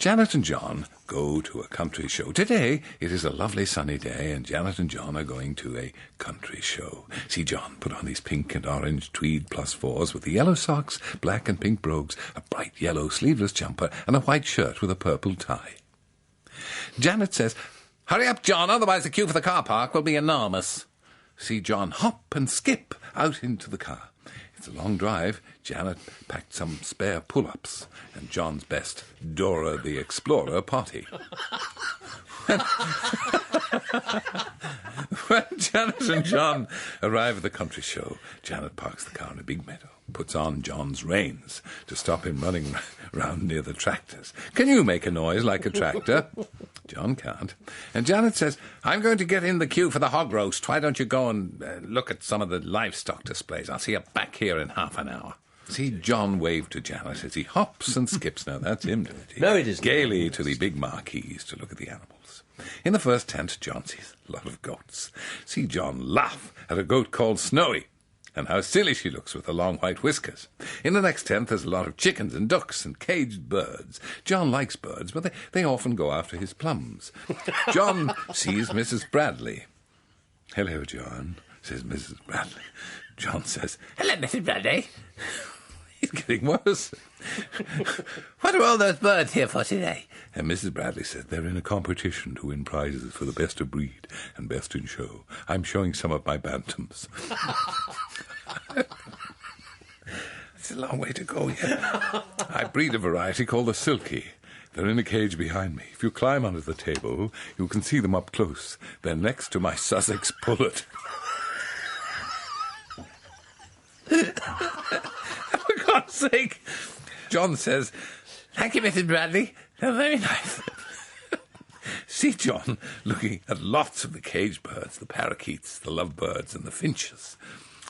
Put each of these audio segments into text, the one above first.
Janet and John go to a country show. Today, it is a lovely sunny day, and Janet and John are going to a country show. See John put on his pink and orange tweed +4s with the yellow socks, black and pink brogues, a bright yellow sleeveless jumper, and a white shirt with a purple tie. Janet says, "Hurry up, John, otherwise the queue for the car park will be enormous." See John hop and skip out into the car. It's a long drive. Janet packed some spare pull-ups and John's best Dora the Explorer potty. When Janet and John arrive at the country show, Janet parks the car in a big meadow, puts on John's reins to stop him running round near the tractors. "Can you make a noise like a tractor?" John can't. And Janet says, "I'm going to get in the queue for the hog roast. Why don't you go and look at some of the livestock displays? I'll see you back here in half an hour." See John wave to Janet as he hops and skips. Now that's him doing it. No, it isn't. Gaily to the big marquees to look at the animals. In the first tent, John sees a lot of goats. See John laugh at a goat called Snowy, and how silly she looks with her long white whiskers. In the next tent, there's a lot of chickens and ducks and caged birds. John likes birds, but they often go after his plums. John sees Mrs. Bradley. "Hello, John," says Mrs. Bradley. John says, "Hello, Mrs. Bradley." He's getting worse. "What are all those birds here for today?" And Mrs. Bradley says, "They're in a competition to win prizes for the best of breed and best in show. I'm showing some of my bantams." It's a long way to go yet. "I breed a variety called the Silky. They're in a cage behind me. If you climb under the table, you can see them up close. They're next to my Sussex Pullet." For God's sake. John says, "Thank you, Mrs. Bradley. They're very nice." See John looking at lots of the caged birds, the parakeets, the lovebirds, and the finches.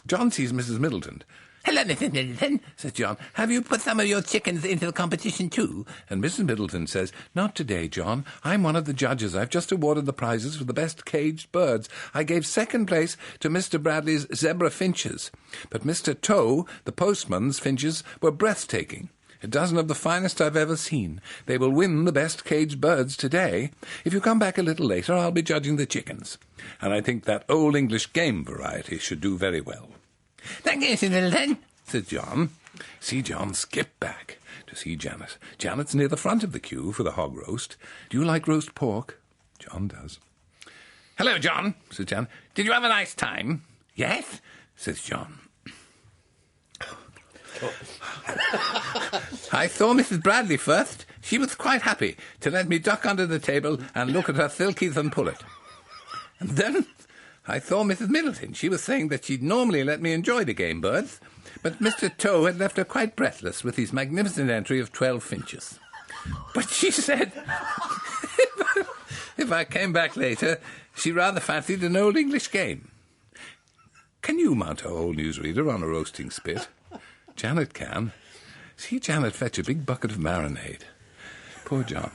John sees Mrs. Middleton. "Hello, Mrs. Middleton," says John. "Have you put some of your chickens into the competition too?" And Mrs. Middleton says, "Not today, John. I'm one of the judges. I've just awarded the prizes for the best caged birds. I gave second place to Mr. Bradley's zebra finches. But Mr. Toe, the postman's finches, were breathtaking. A dozen of the finest I've ever seen. They will win the best caged birds today. If you come back a little later, I'll be judging the chickens. And I think that Old English game variety should do very well." "Thank you, Mrs. Middleton," says John. See John skip back to see Janet. Janet's near the front of the queue for the hog roast. "Do you like roast pork?" John does. "Hello, John," says Janet. "Did you have a nice time?" "Yes," says John. "I saw Mrs. Bradley first. She was quite happy to let me duck under the table and look at her silkies and pullet. And then I saw Mrs. Middleton. She was saying that she'd normally let me enjoy the game birds, but Mr. Toe had left her quite breathless with his magnificent entry of 12 finches. But she said if I came back later, she rather fancied an Old English game. Can you mount a whole newsreader on a roasting spit?" Janet can. See Janet fetch a big bucket of marinade. Poor John.